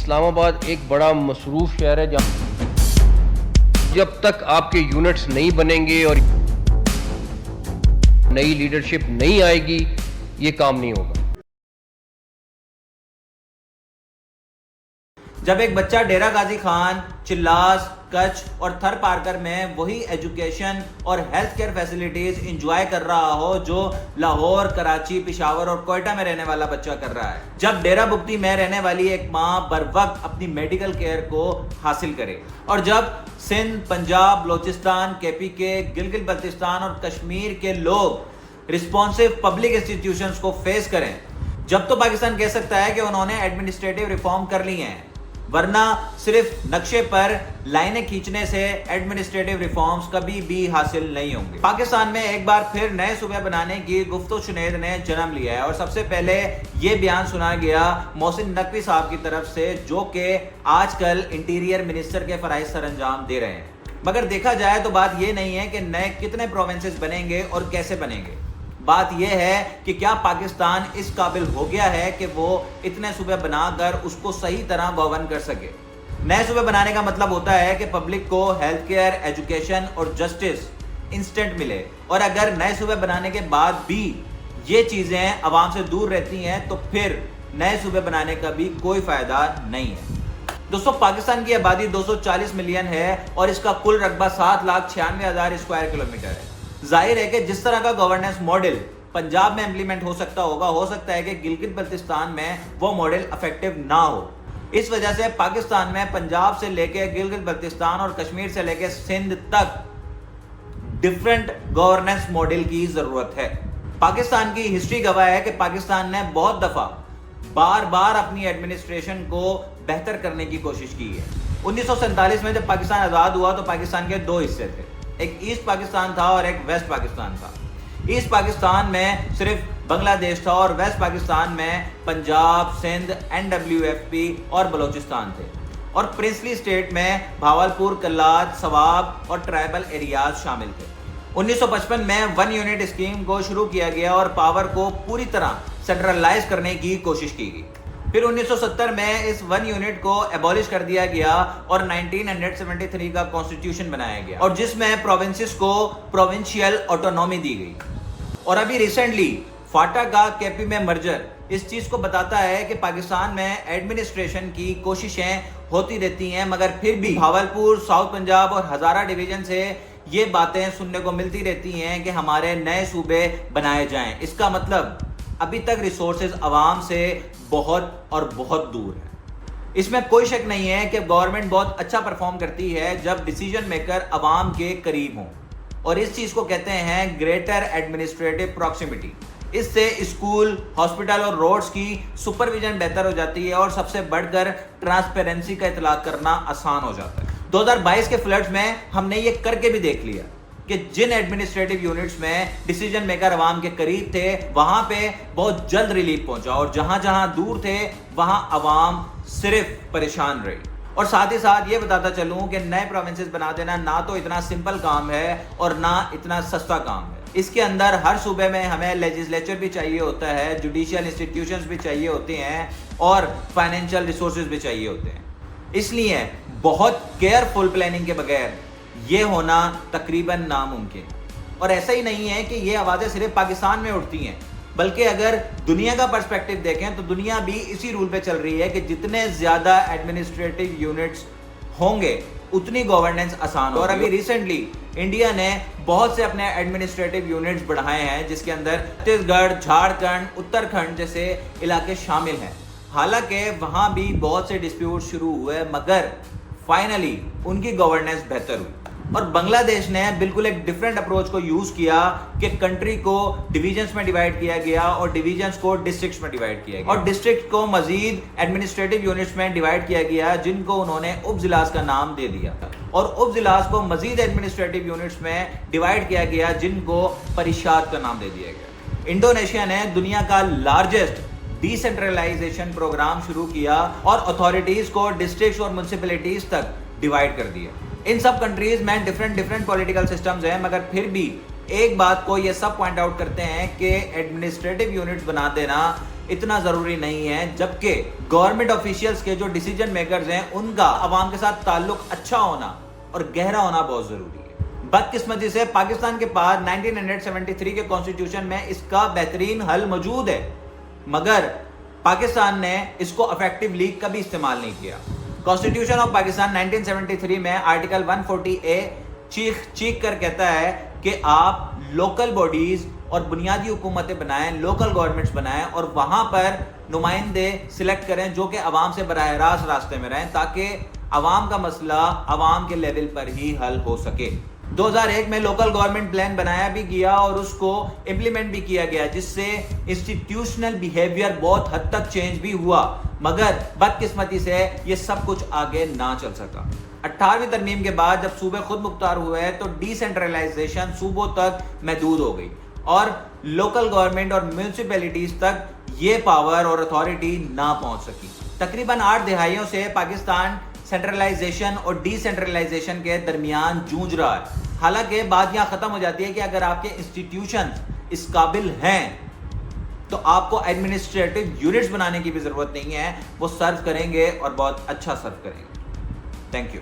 اسلام آباد ایک بڑا مصروف شہر ہے جب تک آپ کے یونٹس نہیں بنیں گے اور نئی لیڈرشپ نہیں آئے گی یہ کام نہیں ہوگا. جب ایک بچہ ڈیرہ غازی خان، چلاس، کچھ اور تھر پارکر میں وہی ایجوکیشن اور ہیلتھ کیئر فیسلٹیز انجوائے کر رہا ہو جو لاہور، کراچی، پشاور اور کوئٹہ میں رہنے والا بچہ کر رہا ہے، جب ڈیرہ بگٹی میں رہنے والی ایک ماں بر وقت اپنی میڈیکل کیئر کو حاصل کرے، اور جب سندھ، پنجاب، بلوچستان، KPK، گلگت بلتستان اور کشمیر کے لوگ رسپانسو پبلک انسٹیٹیوشنز کو فیس کریں، جب تو پاکستان کہہ سکتا ہے کہ انہوں نے ایڈمنسٹریٹو ریفارم کر لی ہیں، ورنہ صرف نقشے پر لائنیں کھینچنے سے ایڈمنسٹریٹو ریفارمز کبھی بھی حاصل نہیں ہوں گے. پاکستان میں ایک بار پھر نئے صوبے بنانے کی گفت و شنید نے جنم لیا ہے، اور سب سے پہلے یہ بیان سنا گیا محسن نقوی صاحب کی طرف سے، جو کہ آج کل انٹیریئر منسٹر کے فرائض سر انجام دے رہے ہیں. مگر دیکھا جائے تو بات یہ نہیں ہے کہ نئے کتنے پروونسز بنیں گے اور کیسے بنیں گے، بات یہ ہے کہ کیا پاکستان اس قابل ہو گیا ہے کہ وہ اتنے صوبے بنا کر اس کو صحیح طرح گورن کر سکے. نئے صوبے بنانے کا مطلب ہوتا ہے کہ پبلک کو ہیلتھ کیئر، ایجوکیشن اور جسٹس انسٹنٹ ملے، اور اگر نئے صوبے بنانے کے بعد بھی یہ چیزیں عوام سے دور رہتی ہیں تو پھر نئے صوبے بنانے کا بھی کوئی فائدہ نہیں ہے. دوستو، پاکستان کی آبادی 240 ملین ہے اور اس کا کل رقبہ 7,96,000 اسکوائر کلومیٹر ہے. ظاہر ہے کہ جس طرح کا گورننس ماڈل پنجاب میں امپلیمنٹ ہو سکتا ہے کہ گلگت بلتستان میں وہ ماڈل افیکٹو نہ ہو. اس وجہ سے پاکستان میں پنجاب سے لے کے گلگت بلتستان اور کشمیر سے لے کے سندھ تک ڈیفرنٹ گورننس ماڈل کی ضرورت ہے. پاکستان کی ہسٹری گواہ ہے کہ پاکستان نے بہت دفعہ بار اپنی ایڈمنسٹریشن کو بہتر کرنے کی کوشش کی ہے. 1947 میں جب پاکستان آزاد ہوا تو پاکستان کے دو حصے تھے، ایک ایسٹ پاکستان تھا اور ایک ویسٹ پاکستان تھا. ایسٹ پاکستان میں صرف بنگلہ دیش تھا اور ویسٹ پاکستان میں پنجاب، سندھ، NWFP اور بلوچستان تھے، اور پرنسلی اسٹیٹ میں بھاولپور، کلات، سواب اور ٹرائبل ایریاز شامل تھے. 1955 میں 1 یونٹ اسکیم کو شروع کیا گیا اور پاور کو پوری طرح سینٹرلائز کرنے کی کوشش کی گئی. پھر 1970 میں اس 1 یونٹ کو ایبولش کر دیا گیا اور 1973 کا کانسٹیٹیوشن بنایا گیا، اور جس میں پروونسز کو پروونشیل آٹونومی دی گئی. اور ابھی ریسنٹلی فاٹا کا KP میں مرجر اس چیز کو بتاتا ہے کہ پاکستان میں ایڈمنسٹریشن کی کوششیں ہوتی رہتی ہیں، مگر پھر بھی بھاولپور، ساؤتھ پنجاب اور ہزارہ ڈویژن سے یہ باتیں سننے کو ملتی رہتی ہیں کہ ہمارے نئے صوبے بنائے جائیں. اس کا مطلب ابھی تک ریسورسز عوام سے بہت دور ہیں. اس میں کوئی شک نہیں ہے کہ گورنمنٹ بہت اچھا پرفارم کرتی ہے جب ڈیسیجن میکر عوام کے قریب ہوں، اور اس چیز کو کہتے ہیں گریٹر ایڈمنسٹریٹو پراکسیمٹی. اس سے اسکول، ہاسپٹل اور روڈز کی سپرویژن بہتر ہو جاتی ہے، اور سب سے بڑھ کر ٹرانسپیرنسی کا اطلاق کرنا آسان ہو جاتا ہے. 2022 کے فلڈز میں ہم نے یہ کر کے بھی دیکھ لیا کہ جن ایڈمنسٹریٹو یونٹس میں ڈیسیجن میکر عوام کے قریب تھے وہاں پہ بہت جلد ریلیف پہنچا، اور جہاں دور تھے وہاں عوام صرف پریشان رہی. اور ساتھ ہی ساتھ یہ بتاتا چلوں کہ نئے پروونسز بنا دینا نہ تو اتنا سمپل کام ہے اور نہ اتنا سستا کام ہے. اس کے اندر ہر صوبے میں ہمیں لیجسلیچر بھی چاہیے ہوتا ہے، جوڈیشل انسٹیٹیوشنز بھی چاہیے ہوتے ہیں، اور فائنینشیل ریسورسز بھی چاہیے ہوتے ہیں. اس لیے بہت کیئرفل پلاننگ کے بغیر یہ ہونا تقریباً ناممکن. اور ایسا ہی نہیں ہے کہ یہ آوازیں صرف پاکستان میں اٹھتی ہیں، بلکہ اگر دنیا کا پرسپیکٹو دیکھیں تو دنیا بھی اسی رول پہ چل رہی ہے کہ جتنے زیادہ ایڈمنسٹریٹو یونٹس ہوں گے اتنی گورننس آسان ہوگی. اور ابھی ریسنٹلی انڈیا نے بہت سے اپنے ایڈمنسٹریٹو یونٹس بڑھائے ہیں، جس کے اندر چھتیس گڑھ، جھارکھنڈ، اتراکھنڈ جیسے علاقے شامل ہیں. حالانکہ وہاں بھی بہت سے ڈسپیوٹ شروع ہوئے، مگر فائنلی ان کی گورننس بہتر ہوئی. اور بنگلہ دیش نے بالکل ایک ڈیفرنٹ اپروچ کو یوز کیا کہ کنٹری کو ڈویژنز میں ڈیوائیڈ کیا گیا اور ڈویژنز کو ڈسٹرکٹس میں ڈیوائیڈ کیا گیا، اور ڈسٹرکٹ کو مزید ایڈمنسٹریٹو یونٹس میں ڈیوائیڈ کیا گیا جن کو انہوں نے اپ ضلاع کا نام دے دیا، اور اپ ضلاع کو مزید ایڈمنسٹریٹو یونٹس میں ڈیوائیڈ کیا گیا جن کو پریشاد کا نام دے دیا گیا. انڈونیشیا نے دنیا کا لارجسٹ ڈی سینٹرلائزیشن پروگرام شروع کیا اور اتھارٹیز کو ڈسٹرکٹس اور میونسپلٹیز تک ڈیوائیڈ کر دیا. ان سب کنٹریز میں ڈفرینٹ پولیٹیکل سسٹمز ہیں، مگر پھر بھی ایک بات کو یہ سب پوائنٹ آؤٹ کرتے ہیں کہ ایڈمنسٹریٹو یونٹس بنا دینا اتنا ضروری نہیں ہے، جبکہ گورنمنٹ آفیشیلز کے جو ڈیسیجن میکرز ہیں ان کا عوام کے ساتھ تعلق اچھا ہونا اور گہرا ہونا بہت ضروری ہے۔ بدقسمتی سے پاکستان کے پاس 1973 کے کانسٹیٹیوشن میں اس کا بہترین حل موجود ہے، مگر پاکستان نے اس کو افیکٹولی کبھی استعمال نہیں کیا۔ کانسٹیٹیوشن آف پاکستان 1973 میں آرٹیکل 140A چیخ کر کہتا ہے کہ آپ لوکل باڈیز اور بنیادی حکومتیں بنائیں، لوکل گورنمنٹس بنائیں اور وہاں پر نمائندے سلیکٹ کریں جو کہ عوام سے براہ راست راستے میں رہیں، تاکہ عوام کا مسئلہ عوام کے لیول پر ہی حل ہو سکے۔ 2001 میں لوکل گورنمنٹ پلان بنایا بھی گیا اور اس کو امپلیمنٹ بھی کیا گیا، جس سے انسٹیٹیوشنل بیہیویئر بہت حد تک چینج بھی ہوا، مگر بدقسمتی سے یہ سب کچھ آگے نہ چل سکا۔ 18ویں ترمیم کے بعد جب صوبے خود مختار ہوئے تو ڈی سینٹرلائزیشن صوبوں تک محدود ہو گئی اور لوکل گورنمنٹ اور میونسپیلٹیز تک یہ پاور اور اتھارٹی نہ پہنچ سکی۔ تقریباً 8 دہائیوں سے پاکستان سینٹرلائزیشن اور ڈی سینٹرلائزیشن کے درمیان جونج رہا ہے۔ حالانکہ بات یہاں ختم ہو جاتی ہے کہ اگر آپ کے انسٹیٹیوشن اس قابل ہیں تو آپ کو ایڈمنسٹریٹو یونٹس بنانے کی بھی ضرورت نہیں ہے، وہ سرو کریں گے اور بہت اچھا سرو کریں گے۔ Thank you.